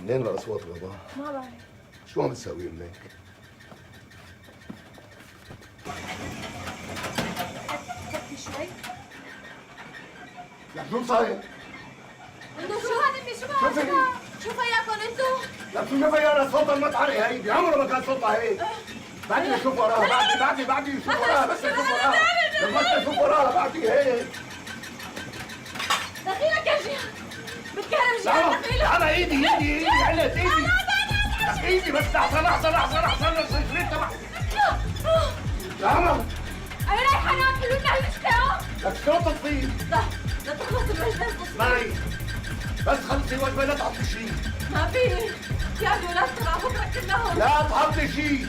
منين الاصوات بابا؟ ما بعرف. شو عم تساوي امك؟ خفي شوي. لا شو صاير؟ انتو شو هالمي شو شوفي. شو فياكم انتو؟ لا شو شوفي انا صوت المطعم هيدي عمره ما كان صوتها هيك. بعدي اشوف وراها بعدي اشوف وراها بس اشوف وراها بس اشوف وراها بعدي هيك. دخيلك يا جيهان. بتكهرب جيهان دخيلك. انا ايدي علت ايدي بس لحظه رجلين تبعي. لا انا رايحه انام حلو لنا هالاشتاء. لك شو تصير؟ لا تخلص الوجبه. اسمعي بس خلصي الوجبه لا تعطي شيء. ما فيني. يا اولاد ترى بكره كلهم. لا تعطي شيء.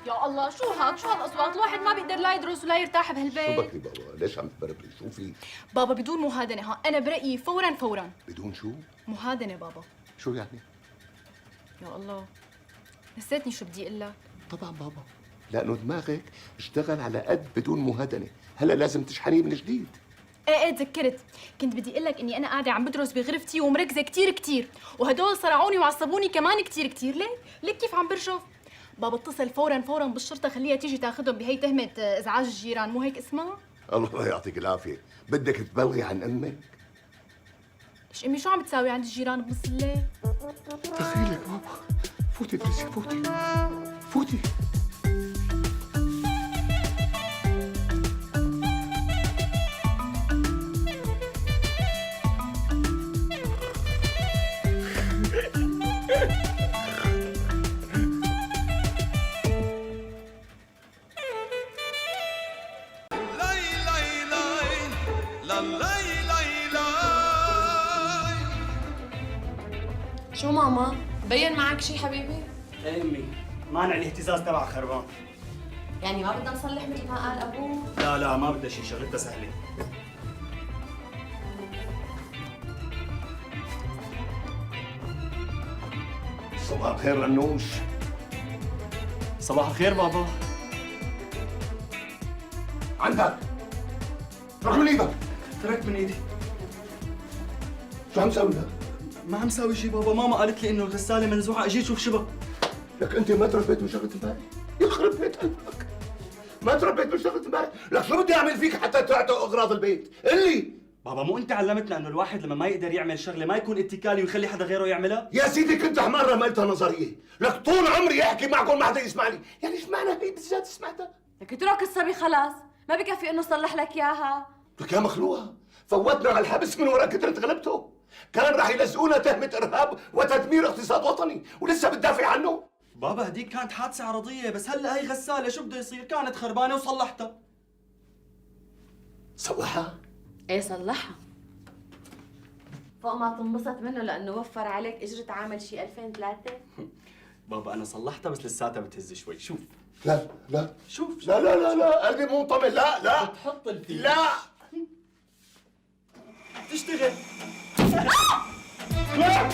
يا الله شو هالاصوات؟ الواحد ما بيقدر لا يدرس ولا يرتاح بهالبيت. شو بكري بابا؟ ليش عم تبربري؟ شو في؟ بابا بدون مهادنه ها، انا برايي فورا. بدون شو؟ مهادنه بابا. شو يعني؟ يا الله نسيتني شو بدي اقول لك. طبعا بابا لانه دماغك اشتغل على قد بدون مهادنه، هلا لازم تشحنيه من جديد. ايه تذكرت، كنت بدي اقول لك اني انا قاعده عم بدرس بغرفتي ومركزه كثير وهدول صرعوني وعصبوني كمان كثير. ليك كيف عم برشف؟ بابا اتصل فورا بالشرطه، خليها تيجي تاخذهم بهي تهمه ازعاج الجيران، مو هيك اسمها؟ الله يعطيك العافيه، بدك تبلغي عن امك؟ ايش امي شو عم بتساوي عند الجيران بنص الليل؟ دخيلك بابا، فوتي ادرسي فوتي. شو ماما؟ بين معك شي حبيبي؟ ايه امي، مانع الاهتزاز تبع خربان. يعني ما بدنا نصلح مثل ما قال ابوه؟ لا ما بدها شي، شغلتها سهله. صباح الخير رنوش. صباح الخير بابا. عندك رجل ايدك. تركت من ايدي. شو عم تسوي لك؟ ما عم ساوي شي بابا، ماما قالت لي انه الغساله منزوعه، اجيت شوف شبك. لك انت ما تربيت من شغله امبارح؟ يخرب بيت قلبك. ما تربيت من شغله امبارح؟ لك شو بدي اعمل فيك حتى تعطي اغراض البيت؟ قل بابا مو انت علمتنا انه الواحد لما ما يقدر يعمل شغله ما يكون اتكالي ويخلي حدا غيره يعملها؟ يا سيدي كنت حمار رميتها نظريه، لك طول عمري احكي معكم ما حدا يسمعني، يعني ايش معنى هي بالذات سمعتها؟ لك اترك الصبي خلاص، ما بكفي انه صلح لك اياها. لك يا مخلوقه فوتنا على الحبس من وراء كثرة غلبته، كان راح يلزقونا تهمة ارهاب وتدمير اقتصاد وطني ولسه بتدافع عنه؟ بابا هديك كانت حادثه عرضيه، بس هلا هي غساله شو بده يصير؟ كانت خربانه وصلحتها. صلحها؟ ايه صلحها. فوق ما تنبسط منه لانه وفر عليك اجرة عامل شي 2003. بابا انا صلحتها بس لساتها بتهز شوي، شوف لا شوف لا قلبي مو مطمئن، لا بتحط الفيل. لا تشتغل. لا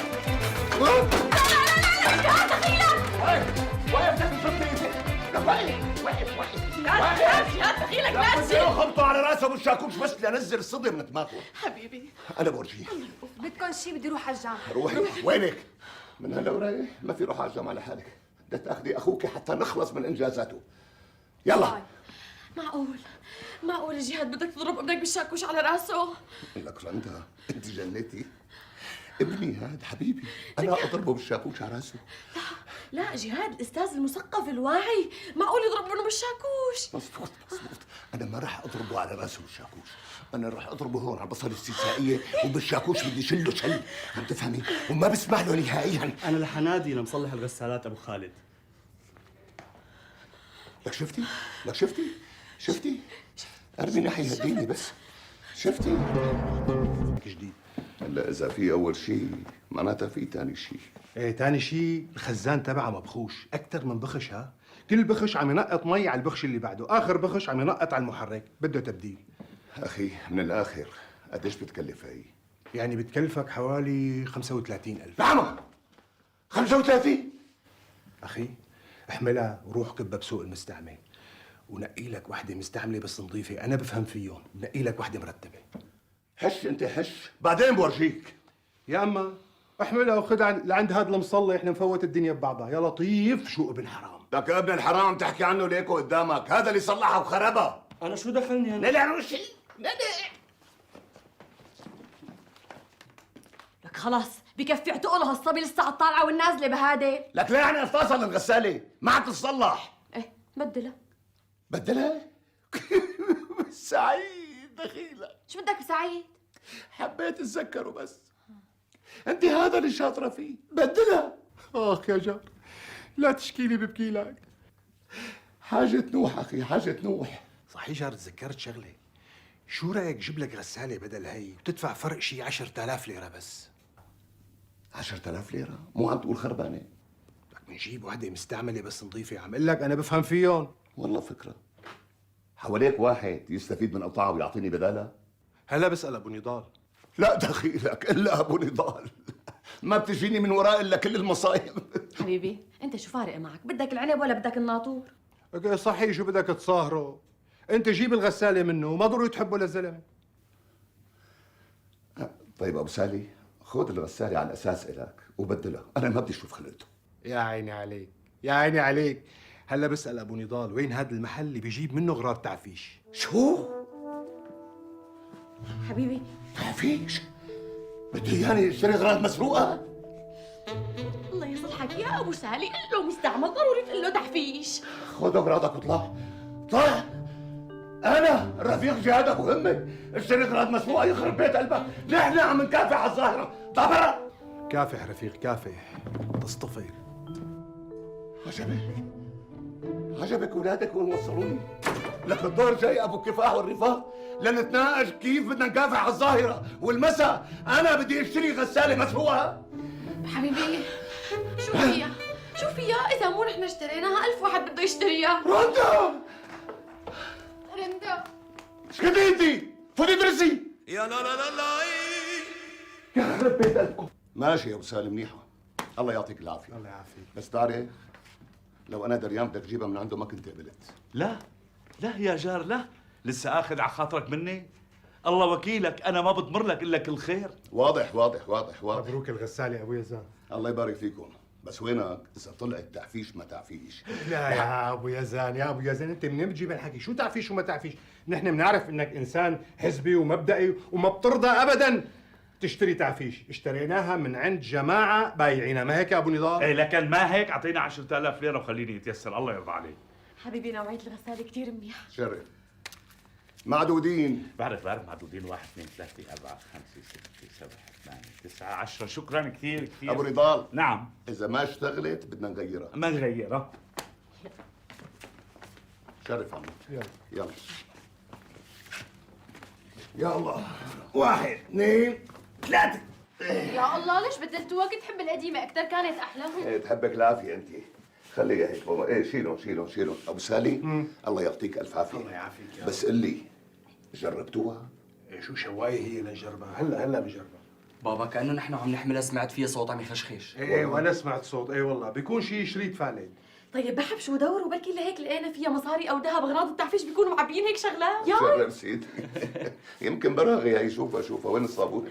واقف تحت شرطي. جهاد دخيلك لا تشيل. خبطوا على راسه بالشاكوش بس لنزل الصدى من دماغه. حبيبي انا بورجيه. بدكم شي بدي اروح على الجامعه. روحي وينك؟ من هلا ورايح ما في روح على الجامعه لحالك، بدك تاخذي اخوك حتى نخلص من انجازاته. يلا. معقول جهاد بدك تضرب ابنك بالشاكوش على راسه؟ لك رندا انت جنيتي ابني هاد حبيبي، انا اضربه بالشاكوش على راسه. لا جهاد الاستاذ المثقف الواعي معقول يضرب ابنه بالشاكوش؟ مزبوط انا ما راح اضربه على راسه بالشاكوش، انا راح اضربه هون على البصل الاستثنائيه وبالشاكوش بدي شله شل، عم تفهمي؟ وما بسمح له نهائيا. انا رح انادي لمصلح الغسالات ابو خالد. لك شفتي ارمي ناحيه هديني بس. شفتي جديد. هلا اذا في اول شيء معناتها في ثاني شيء. ايه تاني شيء الخزان تبعه مبخوش اكثر من بخش. ها كل بخش عم ينقط مي على البخش اللي بعده، اخر بخش عم ينقط على المحرك، بده تبديل. اخي من الاخر قديش بتكلف هي؟ يعني بتكلفك حوالي 35,000. نعم 35؟ اخي احملها وروح كبها بسوق المستعمل ونقي لك وحده مستعمله بس نظيفه، انا بفهم فيهم، نقي لك وحده مرتبه. حش انت حش، بعدين بورجيك. يا اما احملها وخدها لعند هذا المصلي، احنا مفوت الدنيا ببعضها. يا لطيف شو ابن حرام. لك ابن الحرام تحكي عنه ليكو قدامك، هذا اللي صلحها وخربها. انا شو دخلني انا؟ لا روشي لا. لك خلاص بكفي اعتقلوا هالصبي لسه الطالعه والنازله بهادي. لك لا يعني افتصل الغسالة ما عم تتصلح. ايه بدلها. بدلها؟ سعيد دخيلة. شو بدك بسعيد؟ حبيت اتذكره بس. انت هذا اللي شاطرة فيه، بدلها. اخ يا جار، لا تشكي لي ببكي لك. حاجة نوح اخي، حاجة نوح. صحيح جار، تذكرت شغله. شو رايك جيب لك غساله بدل هي وتدفع فرق شي 10,000 ليره بس؟ 10,000 ليرة؟ مو عم تقول خربانة؟ لك بنجيب وحده مستعمله بس نظيفه، عم اقول لك انا بفهم فيهم. والله فكرة. حواليك واحد يستفيد من قطعة ويعطيني بدالها؟ هلا بسال ابو نضال. لا دخيلك الا ابو نضال. ما بتجيني من وراء الا كل المصايب. حبيبي انت شو فارق معك؟ بدك العنب ولا بدك الناطور؟ اوكي صحيح، شو بدك تصاهره؟ انت جيب الغساله منه وما ضروري تحبه للزلمه. طيب ابو سالي، خذ الغسالة على اساس الك وبدلها، انا ما بدي اشوف خلقته. يا عيني عليك، يا عيني عليك. هلا بسال ابو نضال وين هذا المحل اللي بيجيب منه غرار تعفيش؟ شو؟ حبيبي تعفيش؟ بده اياني اشتري غراض مسروقة؟ الله يصلحك يا ابو سالي، قل له مستعمل ضروري تقول له تحفيش. خذ اغراضك واطلع. طلع. انا رفيق جهاد ابو همه، اشتري غراض مسروقة يخرب بيت قلبك، نحن عم نكافح على الظاهرة، طلع برا. كافح رفيق كافح، تصطفي. عجبك اولادك وين وصلوني؟ لك الدور جاي ابو الكفاح والرفاق لنتناقش كيف بدنا نكافح على الظاهره، والمساء انا بدي اشتري غساله مسروقه. حبيبي شو فيها؟ شو فيها؟ إذا مو نحن اشتريناها 1000 واحد بده يشتريها. رندا رندا شكدي انت؟ فوتي ادرسي. يا لا لا لا لا يا خرب بيت قلبكم. ماشي يا ابو سالم، منيحه، الله يعطيك العافيه. الله يعافيك. بس تعرف لو انا دريان بدك تجيبها من عنده ما كنت قبلت. لا لا يا جار لا، لسه اخذ على خاطرك مني. الله وكيلك انا ما بضمر لك الا كل خير. واضح واضح واضح واضح. مبروك الغساله ابو يزان. الله يبارك فيكم، بس وينك اذا طلعت تعفيش ما تعفيش. لا يا ابو يزان، يا ابو يزان، انت منين بتجيب الحكي؟ شو تعفيش وما تعفيش؟ نحن بنعرف انك انسان حزبي ومبدئي وما بترضى ابدا تشتري تعفيش. اشتريناها من عند جماعه بايعينها، ما هيك يا ابو نضال؟ ايه لكن ما هيك، اعطينا 10,000 ليره وخليني يتيسر، الله يرضى عليك. حبيبي نوعية الغسالة كثير منيحة. شرف. معدودين. بعرف معدودين 1 2 3 4 5 6 7 8 9 10. شكرا كثير كثير. ابو نضال، نعم. اذا ما اشتغلت بدنا نغيرها. ما نغيرها. شرف عمي. يلا يلا يا الله. 1 2 3. يا الله ليش بدلتوها؟ كنت تحب القديمة أكثر، كانت أحلى. ايه تحبك العافيه انت. خليها هيك بابا. ايه شيلهم شيلهم شيلهم. ابو سالي الله يعطيك الف عافيه. الله يعافيك يا بس قل لي جربتوها؟ إيه شو شوايه هي لنجربها؟ هلا بجربها. بابا كأنه نحن عم نحملها، سمعت فيها صوت عم يخشخش. ايه وانا سمعت صوت. ايه والله بيكون شي شريط فالت. طيب بحب شو دوروا بركي لهيك لقينا فيها مصاري او ذهب اغراض التعفيش بيكونوا معبيين هيك شغلات. يا شرف سيدي. يمكن براغي هي. شوفها وين الصابونه؟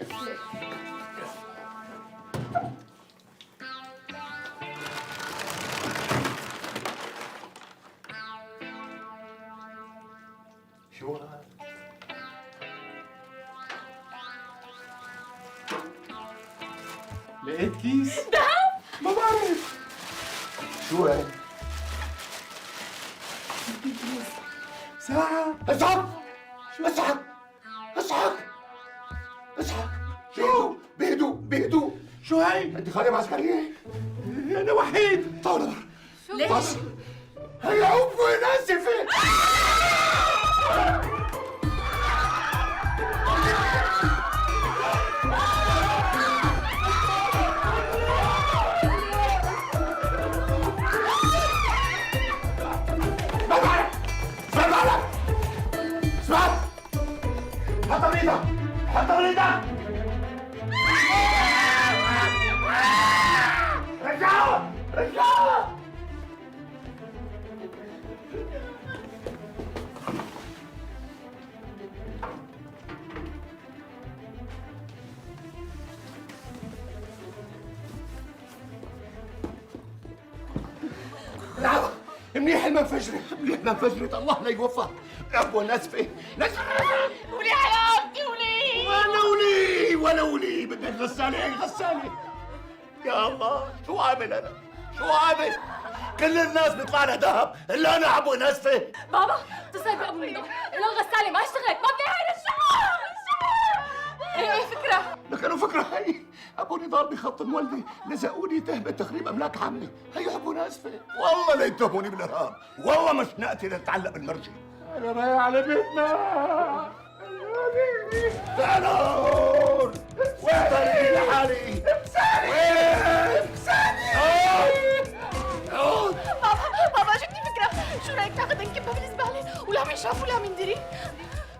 شو هذا؟ لقيت كيس ذهب. ما بعرف شو هي؟ ساعة. اسحق اسحق اسحق اسحق. شو؟ بهدوء. شو هي؟ انت خادم عسكريه؟ انا وحيد. طاولة برا. ليش؟ هي عفوة ناسفة. حط بريدك. رجعوا. منيح ما انفجرت، منيح ما انفجرت، الله لا يوفق. ابو نسفه نسفه ولي حلاوتي ولي. ولولي بدك غساله، هي غساله. يا الله شو عامل انا؟ شو عامل؟ كل الناس بيطلع لها ذهب الا انا ابو نسفه. بابا اتصل بابو نضال، له الغساله ما اشتغلت، ما بدي هاي الشغل. ايه فكره. لكن فكره هي ابو نضال بخط مولدي لزقوني تهمه تخريب املاك عمي، هي ابو ناسفه. والله لا يتهموني بالارهاب، والله مش ناتي لنتعلق بالمرجي. انا رايح على بيتنا. تعالوا وين طريقي لحالي؟ وين؟ بابا جبتي فكره، شو رايك تاخذ نكبها بالزباله ولا مين شاف ولا مين دري؟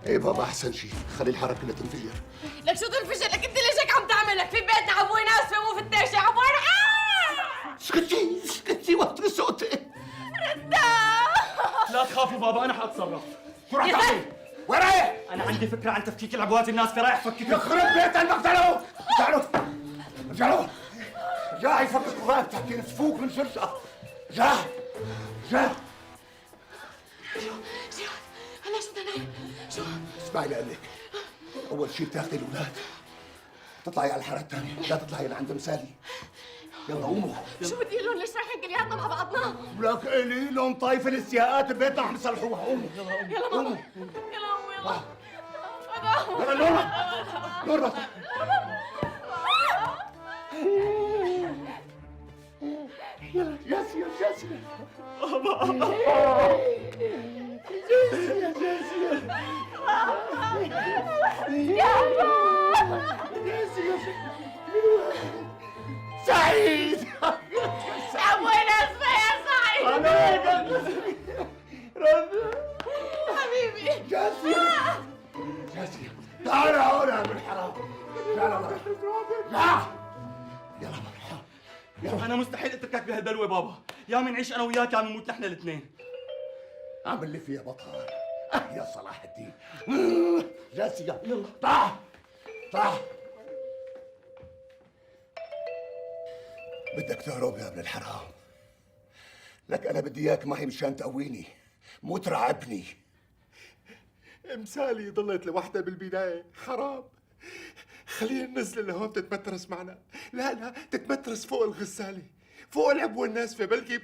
ايه بابا احسن شيء، خلي الحركه كلها تنفجر. لك شو تنفجر؟ لك انت ليش هيك عم تعمل؟ لك في بيتنا ابوي ناسفه مو فتاشه، ابوي اسكتي وطري صوتك. لا تخافوا بابا، انا حاتصرف. شو راح تعمل؟ وين رايح؟ انا عندي فكره عن تفكيك العبوات الناس، في رايح فكك. يخرب بيت قلبك. تعالوا رجع يفكك وراك تحكي تفوق من شرشة. رجع هلا شو بدنا نعمل؟ شو؟ اسمعي لقلك، أول شيء بتاخذي الأولاد تطلعي على الحارة الثانية، لا تطلعي لعند مسالي. يلا قوموا. شو بدي لهم؟ ليش رايحين كلياتنا مع بعضنا؟ لك إلي لهم طايفة السياقات ببيتنا عم يصلحوها. قوموا يلا ماما. يلا نورة. يلا جاسية. سعيد ابوي ناسفه يا سعيد. حبيبي جاسية تعال هون بالحرام. يلا انا مستحيل اتركك بهالبلوه بابا، يا منعيش انا وياك يا منموت نحن الاثنين. اعمل اللي فيها بطل. يا صلاح الدين. جاسية يلا طلع. بدك تهرب يا ابن الحرام. لك انا بدي اياك معي مشان تقويني مو ترعبني. امثالي ضلت لوحدها بالبداية، حرام. خلينا ننزل لهون تتمترس معنا. لا تتمترس فوق الغسالة، فوق العبوة الناسفة، بلكي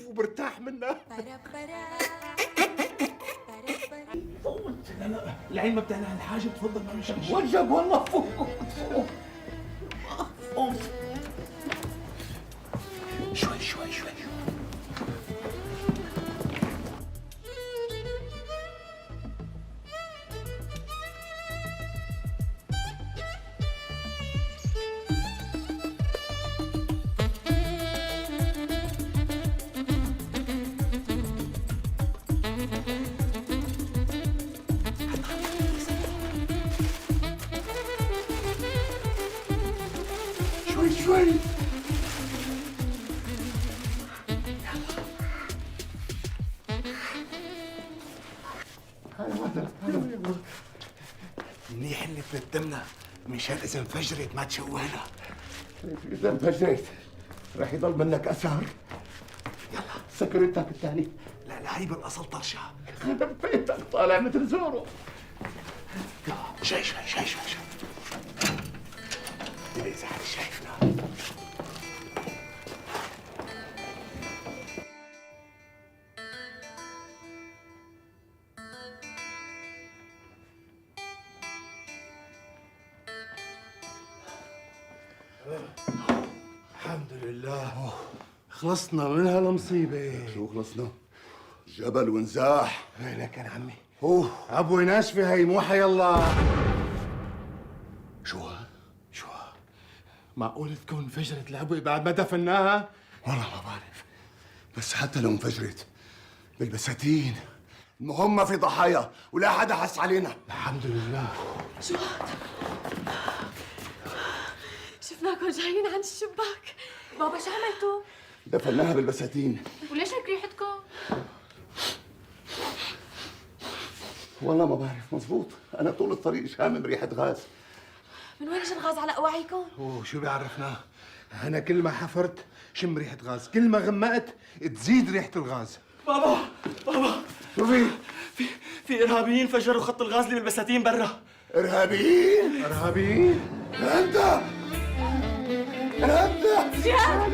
وبرتاح منها. العين ما بتعلى عن الحاجه، بتفضل ما مشان وجب والله فوق. شوي منيح اللي تندمنا مشان اذا انفجرت ما تشوهنا. اذا انفجرت رح يضل منك اثر. يلا سكرتك الثاني. لا هي بالاصل طرشه. خدم بيتك طالع مثل زورو. شوي إذا حد شايفنا. الحمد لله خلصنا من هالمصيبة. شو خلصنا؟ جبل ونزاح. وينك يا عمي؟ ابو ناشفه هي مو حي الله. شو معقول تكون انفجرت العبوة بعد ما دفناها؟ والله ما بعرف، بس حتى لو انفجرت بالبساتين المهم ما في ضحايا ولا حدا حس علينا. الحمد لله. شفناكم جايين عند الشباك. بابا شو عملتوا؟ دفناها بالبساتين. وليش هيك ريحتكم؟ والله ما بعرف مزبوط، انا طول الطريق شامم ريحه غاز. من وين اجى الغاز على اواعيكم؟ شو بيعرفنا؟ انا كل ما حفرت شم ريحة غاز، كل ما غمقت تزيد ريحة الغاز. بابا بابا شو في؟ في ارهابيين فجروا خط الغازلي بالبساتين برا. ارهابيين؟ ارهابيين؟ انت انت جهاد